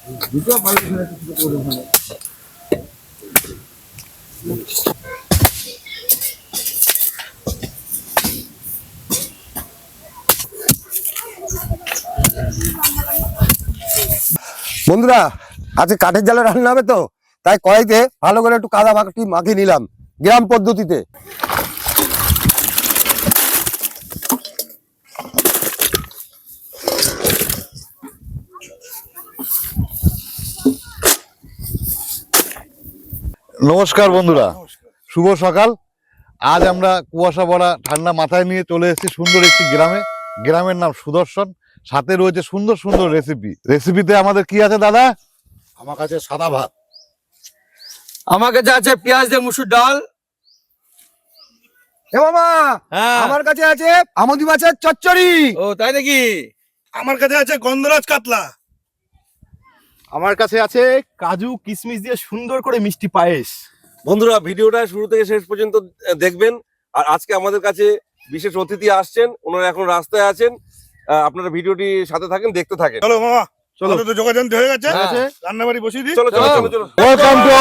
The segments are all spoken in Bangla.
বন্ধুরা আজকে কাঠের জালে রান্না হবে তো, তাই কড়াইতে ভালো করে একটু কাদা মাখিয়ে নিলাম গ্রাম পদ্ধতিতে। নমস্কার বন্ধুরা, শুভ সকাল। আজ আমরা কুয়াশা ভরা ঠান্ডা মাথায় নিয়ে চলে এসেছি সুন্দর একটি গ্রামে। গ্রামের নাম সুদর্শন। সাথে রয়েছে সুন্দর সুন্দর রেসিপিতে আমাদের কি আছে দাদা? আমার কাছে সাদা ভাত, আমার কাছে আছে পেঁয়াজ দিয়ে মুসুর ডাল। এ মামা, আমার কাছে আছে আমুদি মাছের চচ্চড়ি। ও তাই নাকি? আমার কাছে আছে গন্ধরাজ কাতলা, আমার কাছে আছে কাজু কিশমিশ দিয়ে সুন্দর করে মিষ্টি পায়েস। বন্ধুরা, ভিডিওটা শুরু থেকে শেষ পর্যন্ত দেখবেন। আর আজকে আমাদের কাছে বিশেষ অতিথি আসছেন, ওনারা এখন রাস্তায় আছেন। আপনারা ভিডিওটি সাথে থাকেন, দেখতে থাকেন। চলো মামা, চলো। চলো তো যোগাযোগ হয়ে গেছে, হ্যাঁ। রান্না বাড়ি বসিয়ে দিই। চলো চলো চলো চলো। ওয়েলকাম টু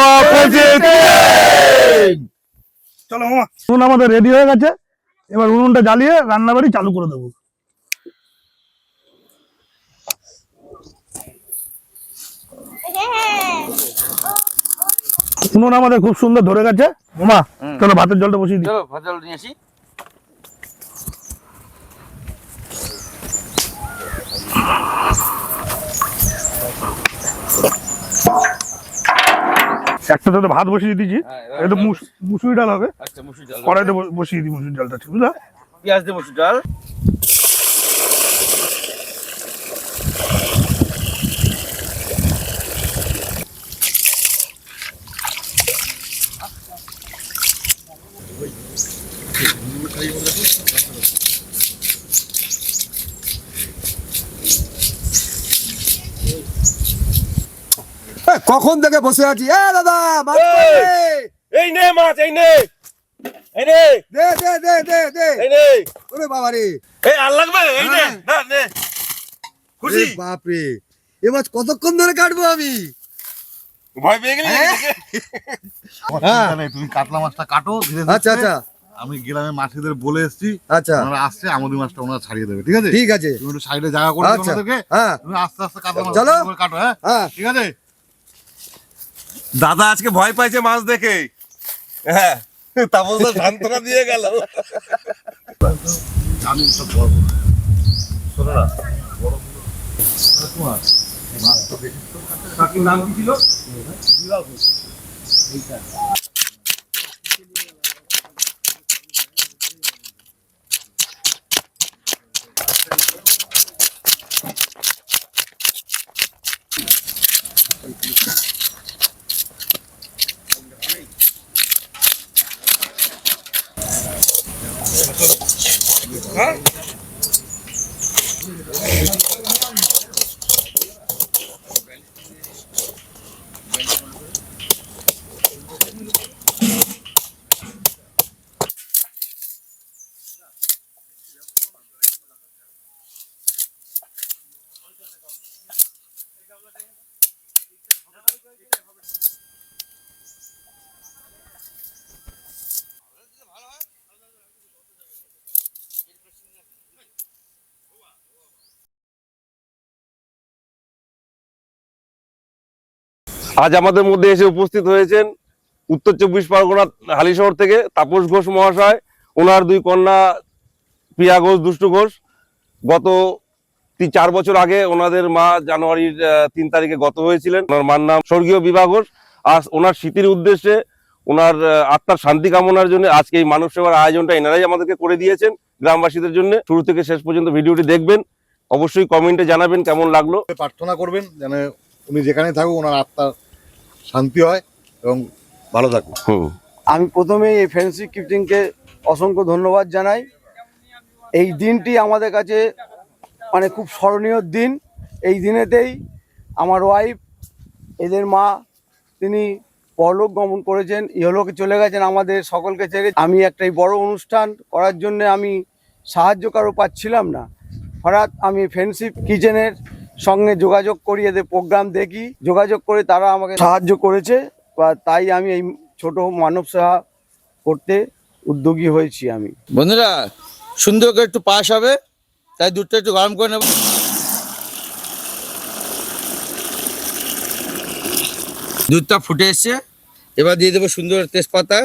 চলো মামা। উনুন আমাদের রেডি হয়ে গেছে, এবার উনুনটা জ্বালিয়ে রান্না বাড়ি চালু করে দেবো। উনুন আমাদের খুব সুন্দর ধরে গেছে। মামা চলো ভাতের জলটা বসিয়ে দিই। চলো ভাত জল নিয়ে আসি। একটাতে তো ভাত বসিয়ে দিয়েছি, এটা মুসুরি ডাল হবে। আচ্ছা, মুসুর ডাল কড়াইতে বসিয়ে দিই মুসুরি ডালটা, ঠিক বুঝলা? পেঁয়াজ দিয়ে মুসুর ডাল। কখন থেকে বসে আছি। দাদা মাছ কই? এই নে মাছ, এই নে, এই নে, দে দে দে দে দে। এই নে। ওরে বাবা রে, এই আর লাগবে, এই নে, না নে। খুশি? বাপ রে, এ মাছ কতক্ষণ ধরে কাটবো আমি? ভয় পেয়ে গেলি? তুমি কাতলা মাছটা কাটো ধীরে ধীরে। আচ্ছা আচ্ছা আমি গ্রামের মাছিদের বলে এসেছি, আচ্ছা, ওনারা আসছে, আমুদি মাছটা ওনারা ছাড়িয়ে দেবে, ঠিক আছে? ঠিক আছে। তুমি একটু সাইডে জায়গা করে দিও আচ্ছা, ওনাদেরকে। হ্যাঁ তুমি আস্তে আস্তে কাতলা মাছ চলো। কাটো, হ্যাঁ হ্যাঁ ঠিক আছে। দাদা আজকে ভয় পাইছে মাছ দেখে। হ্যাঁ, তাপস দা সান্ত্বনা দিয়ে গেল। আমি সব বলবো শোনো না, কাকুর নাম কি ছিল? আজ আমাদের মধ্যে এসে উপস্থিত হয়েছেন উত্তর 24 পরগনা হালিশহর থেকে তাপস ঘোষ মহাশয়। ওনার দুই কন্যা প্রিয়া ঘোষ, দুষ্টু ঘোষ। গত 4 বছর আগে ওনাদের মা জানুয়ারির 3 তারিখে গত হয়েছিলেন। ওনার মার নাম স্বর্গীয় বিভা ঘোষ। আর ওনার স্মৃতির উদ্দেশ্যে, ওনার আত্মার শান্তি কামনার জন্য আজকে এই মানব সেবার আয়োজনটা এনারাই আমাদেরকে করে দিয়েছেন গ্রামবাসীদের জন্য। শুরু থেকে শেষ পর্যন্ত ভিডিওটি দেখবেন, অবশ্যই কমেন্টে জানাবেন কেমন লাগলো। প্রার্থনা করবেন যেন উনি যেখানে থাকুক ওনার আত্মার শান্তি হয় এবং ভালো থাকুক। আমি প্রথমেই এই ফ্রেন্ডশিপ গিফটিংকে অসংখ্য ধন্যবাদ জানাই। এই দিনটি আমাদের কাছে মানে খুব স্মরণীয় দিন। এই দিনেতেই আমার ওয়াইফ, এদের মা, তিনি পরলোক গমন করেছেন, ইহলোকে চলে গেছেন আমাদের সকলকে ছেড়ে। আমি একটা এই বড় অনুষ্ঠান করার জন্য আমি সাহায্য কারো পাচ্ছিলাম না। হঠাৎ আমি ফ্রেন্ডশিপ কিচেনের সঙ্গে যোগাযোগ করি, এদের প্রোগ্রাম দেখি, যোগাযোগ করে তারা আমাকে সাহায্য করেছে, বা তাই আমি এই ছোট মানব সেবা করতে উদ্যোগী হয়েছি আমি। বন্ধুরা সুন্দর করে একটু পাস হবে, তাই দুধটা একটু গরম করে নেব। দুধটা ফুটে এসছে, এবার দিয়ে দেবো সুন্দর তেজপাতা,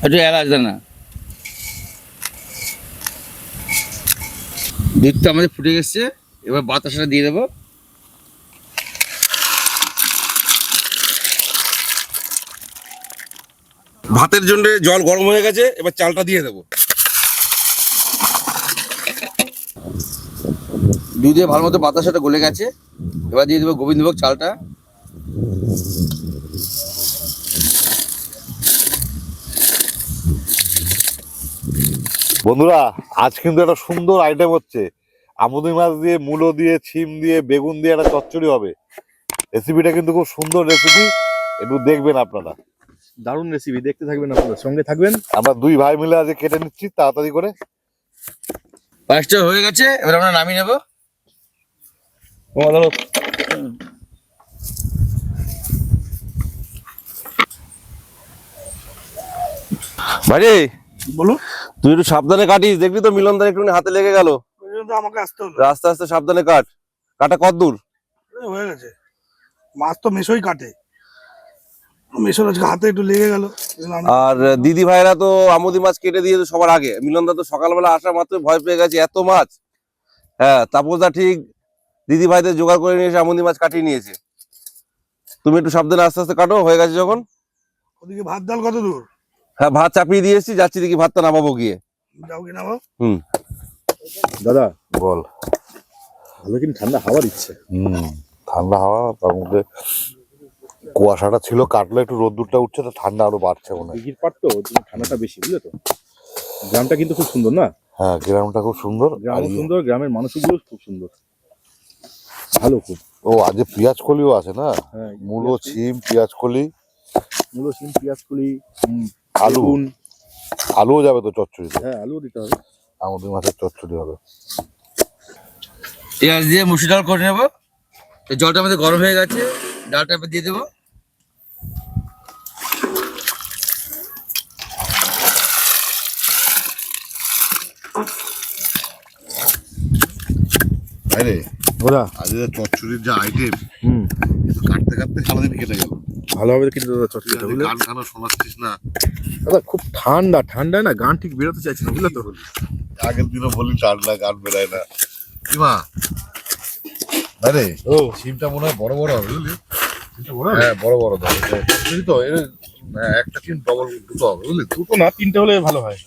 একটু এলাচ দানা। দুধটা আমাদের ফুটে গেছে, এবার বাতাসাটা দিয়ে দেবো। ভাতের জন্য জল গরম হয়ে গেছে, এবার চালটা দিয়ে দেবো। দুধে ভালো মতো বাতাসাটা গলে গেছে, এবার দিয়ে দেবো গোবিন্দভোগ চালটা। বন্ধুরা আজ কিন্তু একটা সুন্দর আইটেম হচ্ছে, আমুদি মাছ দিয়ে, মূলো দিয়ে, ছিম দিয়ে, বেগুন দিয়ে একটা চচ্চড়ি হবে। রেসিপিটা কিন্তু খুব সুন্দর রেসিপি, একটু দেখবেন আপনারা। দারুণ রেসিপি, দেখতে থাকবেন, আপনাদের সঙ্গে থাকবেন। আমরা দুই ভাই মিলে আজকে কেটে নিচ্ছি তাড়াতাড়ি করে। পায়েসটা হয়ে গেছে, এবার আমরা নামিয়ে নেবো। ভাইরে বলো। তুই একটু সাবধানে কাটিস, দেখবি তো মিলনদার একটু হাতে লেগে গেল। ওই জন্য তো আমাকে আসতে হলো। আস্তে আস্তে সাবধানে কাট। কাটা কত দূর? হয়ে গেছে। মাছ তো মেশোই কাটে, মেশোর আজকে হাতে একটু লেগে গেল। আর দিদি ভাইরা তো আমুদি মাছ কেটে দিয়েছে সবার আগে। মিলনদা তো সকালবেলা আসা মাত্র ভয় পেয়ে গেছে, এত মাছ। হ্যাঁ, তাপসদা ঠিক দিদি ভাইদের জোগাড় করে নিয়ে এসে আমুদি মাছ কাটিয়ে নিয়েছে। তুমি একটু সাবধানে আস্তে আস্তে কাটো, হয়ে গেছে যখন। ওদিকে ভাত ডাল কত দূর? হ্যাঁ, ভাত চাপিয়ে দিয়ে এসেছি, যাচ্ছি দেখি ভাতটা নামাবো গিয়ে। যাও কি নামাও? দাদা বল। ভালো কিন্তু ঠান্ডা হাওয়া দিচ্ছে। ঠান্ডা হাওয়া, তার মধ্যে কুয়াশাটা ছিল, কাটলে একটু রোদ্দুরটা উঠছে, তো ঠান্ডা আরো বাড়ছে মনে হয়। দিঘির পাড় তো, ওই জন্য ঠান্ডাটা বেশি, বুঝলে তো। গ্রামটা কিন্তু খুব সুন্দর না? হ্যাঁ, গ্রামটা খুব সুন্দর। গ্রামও সুন্দর, গ্রামের মানুষগুলো খুব সুন্দর, ভালো খুব। ও আজকে পেঁয়াজ কলিও আছে না? হ্যাঁ, মূলো, ছিম, পেঁয়াজ কলি, মূলো, শিম, পেঁয়াজ কলি, আলু। বেগুন। আলুও যাবে তো চচ্চড়িতে? হ্যাঁ, আলুও দিতে হবে। আমাদের মাছের চচ্চড়ি হবে। পেঁয়াজ দিয়ে মুসুর ডাল করে নেবো। তো জলটা আমাদের গরম হয়ে গেছে, ডালটা এবার দিয়ে দেবো। আরে ওরা আজকে চচ্চড়ির যে আইটেম, কাটতে কাটতে সারাদিন কেটে গেল। ভালো হবে কিন্তু দাদা চটচটা, বুঝলে। গান গানা শোনাচ্ছিস না? দাদা খুব ঠান্ডা, ঠান্ডায় না গান ঠিক বেরোতে চাইছি না, বুঝলে তো। আগের দিনও বলি ঠান্ডা, গান বেরায় না। কি মা? আরে ও সিমটা মনে হয় বড় বড় হবে, বুঝলি? এটা বড় হবে? হ্যাঁ, বড় বড় হবে চচ্চড়ি তো। এর একটা সিম ডবল দুটো হবে, বুঝলি? দুটো না, তিনটে হলে ভালো হয়,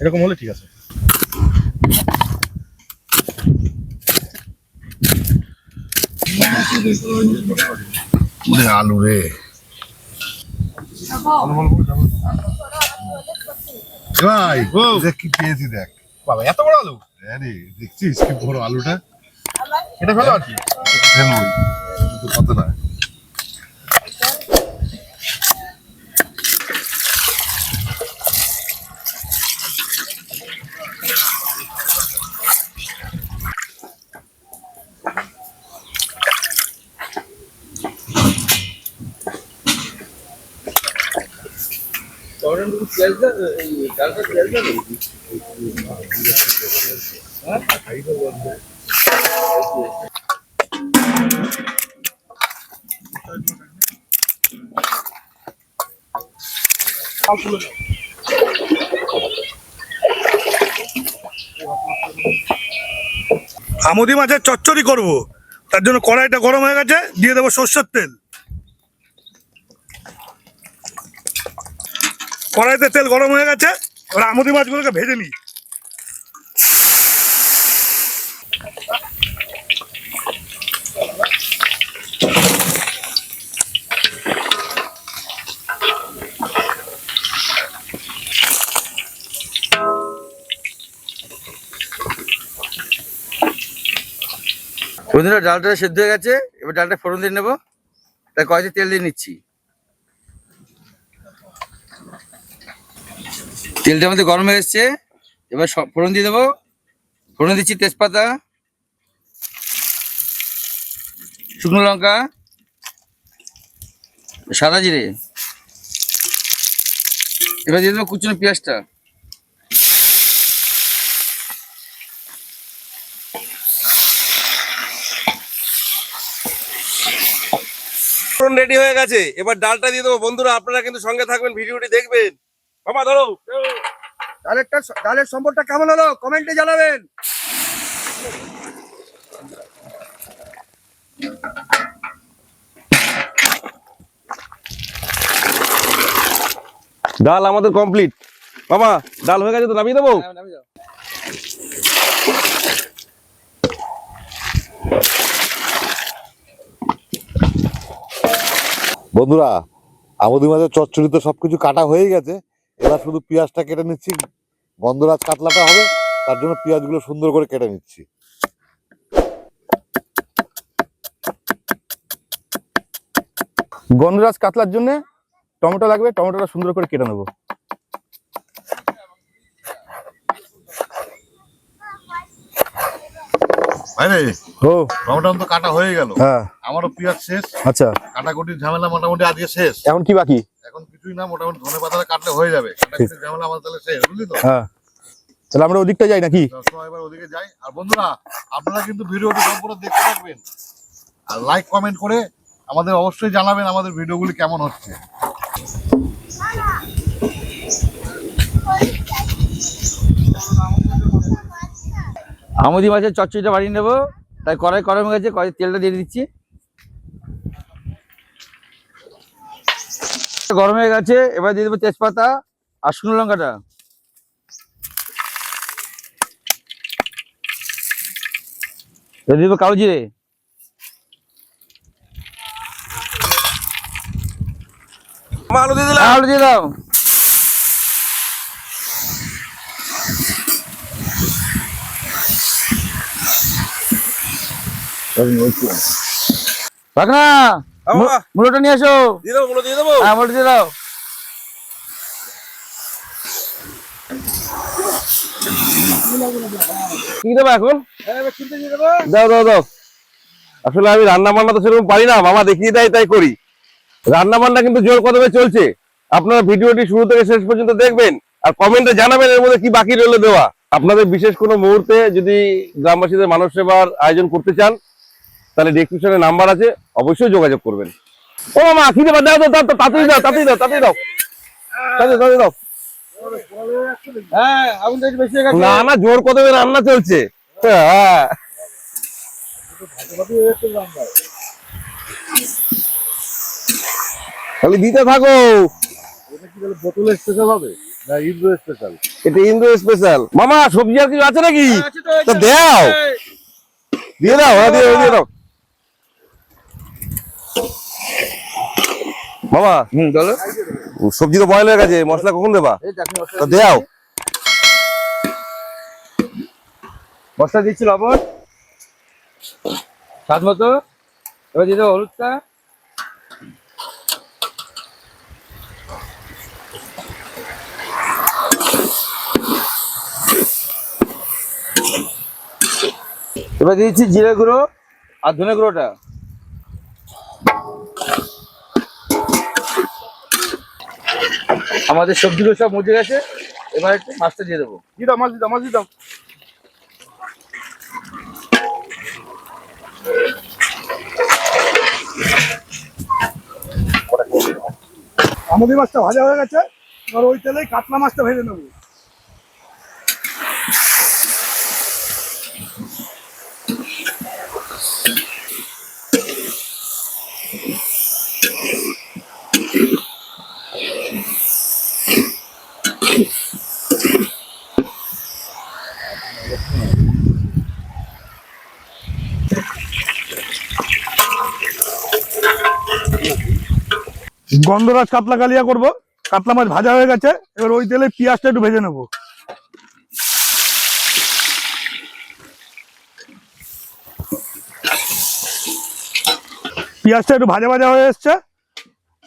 এরকম হলে ঠিক আছে। আলু রে ভাই, দেখ কি পেয়েছি, দেখ বাবা এত বড় আলু! হ্যাঁ রে, দেখছিস কি বড় আলুটা? এটা ভালো আর কি। ফেলবো কিন্তু কত না। আমুদি মাছের চচ্চড়ি করব, তার জন্য কড়াইটা গরম হয়ে গেছে, দিয়ে দেবো সর্ষের তেল। কড়াইতে তেল গরম হয়ে গেছে, এবার আমুদি মাছগুলোকে ভেজে নিই। বন্ধুরা ডালটা সেদ্ধ হয়ে গেছে, এবার ডালটা ফোড়ন দিয়ে নেবো। তাই কড়াইতে তেল দিয়ে নিচ্ছি। তেলটা আমাদের গরম হয়ে এসছে, এবার ফোড়ন দিয়ে দেবো। ফোড়ন দিচ্ছি তেজপাতা, শুকনো লঙ্কা, সাদা জিরে। এবার দিয়ে দেবো কুচনো পেঁয়াজটা। রেডি হয়ে গেছে, এবার ডালটা দিয়ে দেবো। বন্ধুরা আপনারা কিন্তু সঙ্গে থাকবেন, ভিডিওটি দেখবেন। বাবা ধরো। ডালের সম্পদটা কেমন হলো কমেন্টে জানাবেন। ডাল আমাদের কমপ্লিট। বাবা ডাল হয়ে গেছে তো নামিয়ে দেবো। বন্ধুরা আমাদের মাঝে চচ্চড়ি তো সবকিছু কাটা হয়ে গেছে, এবার শুধু পেঁয়াজটা কেটে নিচ্ছি। গন্ধরাজ কাতলাটা হবে, তার জন্য পেঁয়াজগুলো সুন্দর করে কেটে নিচ্ছি। গন্ধরাজ কাতলার জন্য টমেটো লাগবে, টমেটোটা সুন্দর করে কেটে নেবো। ও টমেটো তো কাটা হয়ে গেল, হ্যাঁ আমারও পেঁয়াজ শেষ, আচ্ছা কাটাকুটির ঝামেলা মোটামুটি আজকে শেষ। এখন কি বাকি? এখন কিছুই না, মোটামুটি ধনে পাতাটা কাটলে হয়ে যাবে। কাটাকুটির ঝামেলা আমাদের তাহলে শেষ, বুঝলি তো? হ্যাঁ তাহলে আমরা ওদিকটা যাই নাকি? চলো এবার ওদিকে যাই। আর বন্ধুরা আপনারা কিন্তু ভিডিওটি সম্পূর্ণ দেখতে থাকবেন, আর লাইক কমেন্ট করে আমাদের অবশ্যই জানাবেন আমাদের ভিডিওগুলি কেমন হচ্ছে। আমুদি মাছের চচ্চড়িটা বানিয়ে নেবো, তাই কড়াই গরম হয়ে গেছে, কড়াই তেলটা দিয়ে দিচ্ছি। গরম হয়ে গেছে, এবার দিয়ে দেবো তেজপাতা আর শুকনো লঙ্কাটা। এবার দিয়ে দেবো কালো জিরে। আলু দিয়ে দিলাম। আলু দিয়ে দাও। রাখ না, মুলোটা নিয়ে আসো। দিয়ে দেবো, মুলো দিয়ে দেবো। হ্যাঁ মুলো দিয়ে দাও। কি দেবো এখন? দাও দাও দাও। আসলে আমি রান্না বান্না তো সেরকম পারি না, মামা দেখিয়ে দেয় তাই করি। রান্না বান্না কিন্তু জোর কদমে চলছে। আপনারা ভিডিওটি শুরু থেকে শেষ পর্যন্ত দেখবেন, আর কমেন্টে জানাবেন এর মধ্যে কি বাকি রইল দেওয়া। আপনাদের বিশেষ কোনো মুহূর্তে যদি গ্রামবাসীদের মানব সেবার আয়োজন করতে চান, তাহলে ডেসক্রিপশনে নাম্বার আছে, অবশ্যই যোগাযোগ করবেন। ও মামা কি দেবা, দাও দাও, তাড়াতাড়ি দাও, তাড়াতাড়ি দাও, তাড়াতাড়ি দাও, তাড়াতাড়ি দাও। হ্যাঁ আগুনটা একটু বেশি হয়ে গেছে। না না, জোর কদমে রান্না চলছে। হ্যাঁ খালি দিতে থাকো। বোতলে স্পেশাল হবে না ইন্দ্র স্পেশাল? এটা ইন্দো স্পেশাল। মামা সবজি আর কিছু আছে নাকি? তা দাও, দিয়ে দাও, দিয়ে দাও। মামা চলো। সবজি তো বয়েল হয়ে গেছে, মশলা কখন দেবা? তা দাও। মশলা দিচ্ছি লবণ স্বাদ মতো। এবার দিয়ে দেবো হলুদটা। এবার দিয়ে দিচ্ছি জিরে গুঁড়ো আর ধনে গুঁড়োটা। আমাদের সবজিগুলো সব মজে গেছে, এবার একটু মাছটা দিয়ে দেবো। দিয়ে দাও, মাছ দিয়ে দাও, মাছ দিয়ে দাও। আমুদি মাছটা ভাজা হয়ে গেছে, এবার ওই তেলেই কাতলা মাছটা ভেজে নেবো। গন্ধরাজ কাতলা কালিয়া করব। কাতলা মাছ ভাজা হয়ে গেছে, এবার ওই তেলে পেঁয়াজটা একটু ভেজে নেব। পেঁয়াজটা একটু ভাজা ভাজা হয়ে এসছে,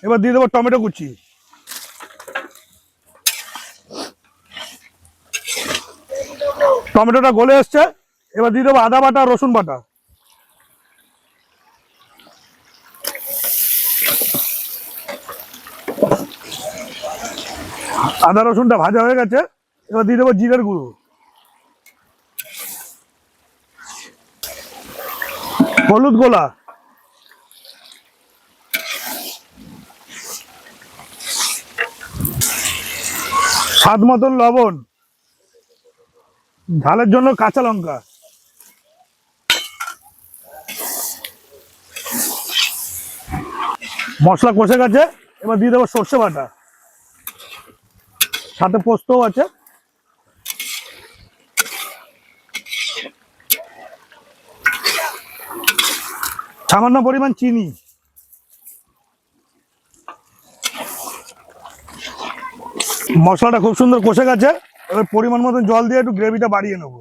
এবার দিয়ে দেবো টমেটো কুচি। টমেটোটা গলে এসছে, এবার দিয়ে দেবো আদা বাটা রসুন বাটা। আদা রসুনটা ভাজা হয়ে গেছে, এবার দিয়ে দেবো জিরের গুঁড়ো, হলুদ গোলা, স্বাদ মতন লবণ, ঝালের জন্য কাঁচা লঙ্কা, মশলা কষে গেছে, এবার দিয়ে দেবো সর্ষে বাটা, সাথে পোস্তও আছে। সামান্য পরিমাণ চিনি, মশলাটা খুব সুন্দর কষে গেছে, এবার পরিমাণ মতন জল দিয়ে একটু গ্রেভিটা বাড়িয়ে নেবো।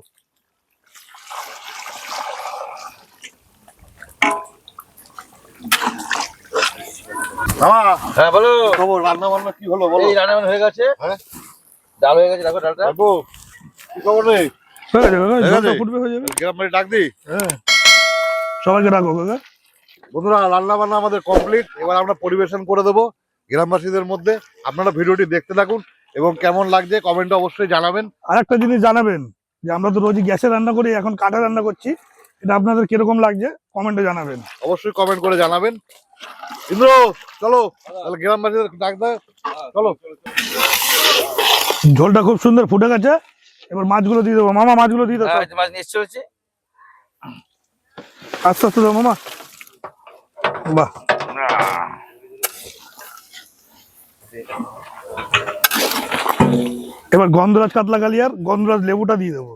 হ্যাঁ বলো। খবর রান্না বান্না কি হলো বলো? এই রান্না বান্না হয়ে গেছে, হ্যাঁ? ডাল হয়ে গেছে, দেখো ডালটা। বাবু কি খবর নেই? হয়ে গেছে কাকা, হয়ে ঝোলটা গেছে? ফুটবে হয়ে যাবে। গ্রাম বাড়ি ডাক দি। হ্যাঁ, সবাইকে রাখো কাকা। বন্ধুরা রান্না বান্না আমাদের কমপ্লিট, এবার আমরা পরিবেশন করে দেবো গ্রামবাসীদের মধ্যে। আপনারা ভিডিওটি দেখতে থাকুন এবং কেমন লাগছে কমেন্টে অবশ্যই জানাবেন। আর একটা জিনিস জানাবেন যে আমরা তো রোজই গ্যাসে রান্না করি, এখন কাঠে রান্না করছি, এটা আপনাদের কিরকম লাগছে কমেন্টে জানাবেন। অবশ্যই কমেন্ট করে জানাবেন। ইন্দ্র চলো তাহলে গ্রামবাসীদের ডাক দাও, চলো। ঝোলটা খুব সুন্দর ফুটে গেছে, এবার মাছগুলো দিয়ে দেবো। মামা মাছগুলো দিয়ে দেবো, হ্যাঁ, মাছ নিয়ে চলেছে। আস্তে আস্তে দেবো মামা। বাহ, এবার গন্ধরাজ কাতলা কালিয়ার গন্ধরাজ লেবুটা দিয়ে দেবো।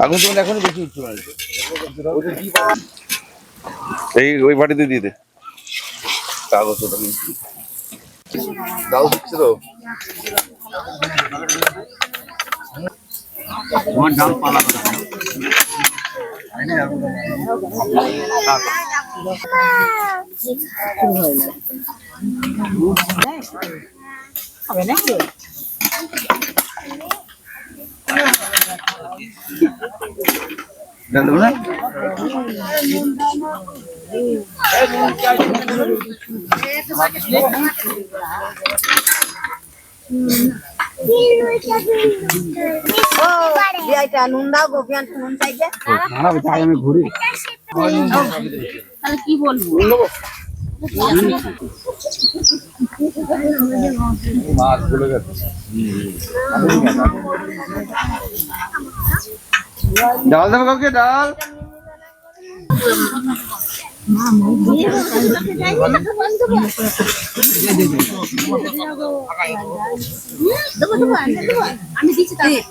আগুন তোমার এখনই বেশি উঠছে মনে হচ্ছে। এই ওই বাটিতে দিয়ে দে কাগজ ওটা নিয়ে। ডাল দিচ্ছে তো ডাল দেবো না? নুন দাও গো, নুন চাইছে আমি ঘুরি। তাহলে কি বলবো? ডাল দেবো কাউকে, ডাল। আমি দিচ্ছি তাহলে।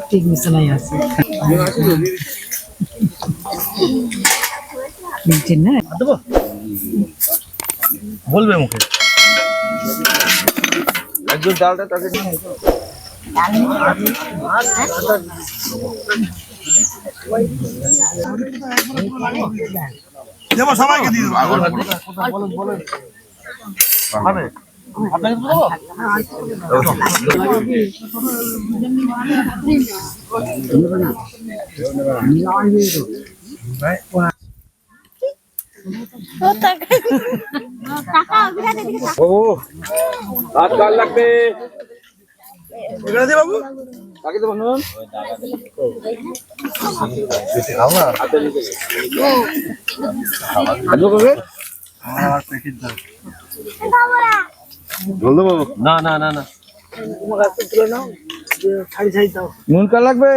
ঠিক মিশালাই আছে বলবে মুখে একজন ডালটা তাকে দেবো, সবাইকে দিয়ে দেবো। হাত কাল লাগবে। এখানে দে বাবু। কাকে দেবো নুন? ঝোল দেবো? না না না না, নুন কাল লাগবে।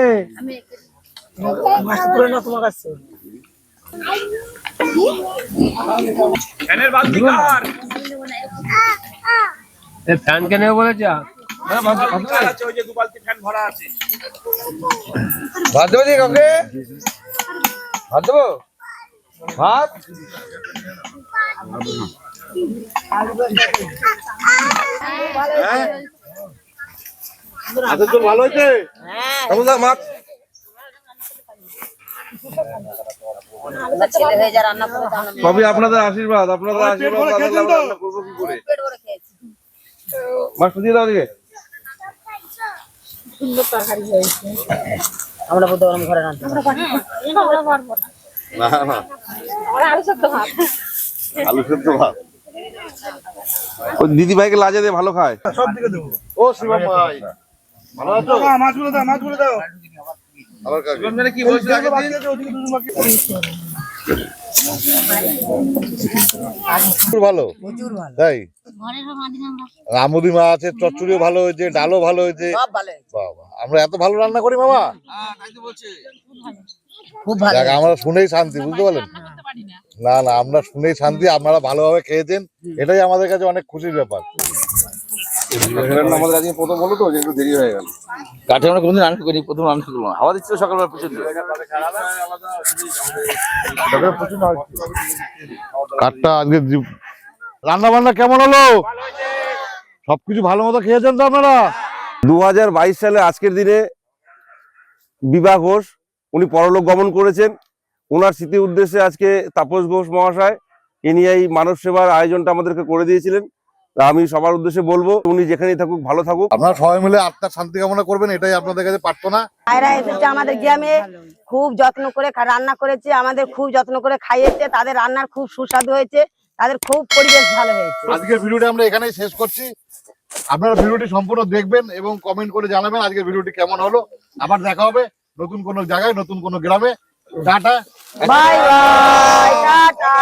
ফ্যান কেন বলেছে? ভাত দেবো দিয়ে কাউকে? ভাত দেবো? ভাত আচ্ছা চল, ভালো হয়েছে কেমন দাম মাছ? ছেলে হয়ে যা রান্না করে দাও না। সবই আপনাদের আশীর্বাদ, আপনাদের পেট আশীর্বাদ ভরে না খেয়েছেন থাকলে তো? আমরা রান্না করবো কি করে? পেট ভরে খেয়েছি। মাছ দিয়ে দাও দিকে। আমরা বলতে পারবো ঘরে রান্না না না, আলু সেদ্ধ ভাত। ওই দিদি ভাইকে লাজে দিয়ে ভালো খায়। সব দিকে দেবো। ও শিবম ভাই, ভালো আছো? দাও, মাছগুলো দাও, মাছগুলো দাও। আবার কাকে? কি বলছো যেগুলো বাকি আছে, ওদিকে দুজন বাকি আছে। খুব ভালো তাই। আমুদি মাছ আছে, চচ্চড়িও ভালো হয়েছে, ডালও ভালো হয়েছে। সব ভালো হয়েছে। বাবা, আমরা এত ভালো রান্না করি মামা। খুব ভালো দেখ, আমরা শুনেই শান্তি, বুঝতে পারলেন? না না, আমরা শুনেই শান্তি, আপনারা ভালোভাবে খেয়েছেন, এটাই আমাদের কাছে অনেক খুশির ব্যাপার। আমাদের আজকে প্রথম হলো তো, যে একটু দেরি হয়ে গেল। কাঠে আমরা কোনদিন রান্না করিনি, প্রথম রান্না করলাম। হাওয়া দিচ্ছিল সকালবেলা প্রচন্ড। কাঠটা আজকে রান্না বান্না কেমন হলো? সবকিছু ভালো মতো খেয়েছেন তো আপনারা? 2022 সালে আজকের দিনে বিভা ঘোষ উনি পরলোক গমন করেছেন। ওনার স্মৃতি উদ্দেশ্যে আজকে তাপস ঘোষ মহাশয় ইনি এই মানব সেবার আয়োজনটা আমাদেরকে করে দিয়েছিলেন। তা আমি সবার উদ্দেশ্যে বলবো, উনি যেখানেই থাকুক ভালো থাকুক। আপনারা সবাই মিলে আত্মার শান্তি কামনা করবেন, এটাই আপনাদের কাছে প্রার্থনা। ভাইরা এসেছে আমাদের গ্রামে, খুব যত্ন করে রান্না করেছে, আমাদের খুব যত্ন করে খাইয়েছে, তাদের রান্নার খুব সুস্বাদু হয়েছে, তাদের খুব পরিবেশ ভালো হয়েছে। আজকের ভিডিওটা আমরা এখানেই শেষ করছি। আপনারা ভিডিওটি সম্পূর্ণ দেখবেন এবং কমেন্ট করে জানাবেন আজকের ভিডিওটি কেমন হলো। আবার দেখা হবে নতুন কোনো জায়গায়, নতুন কোনো গ্রামে। টাটা। Bye bye, tata.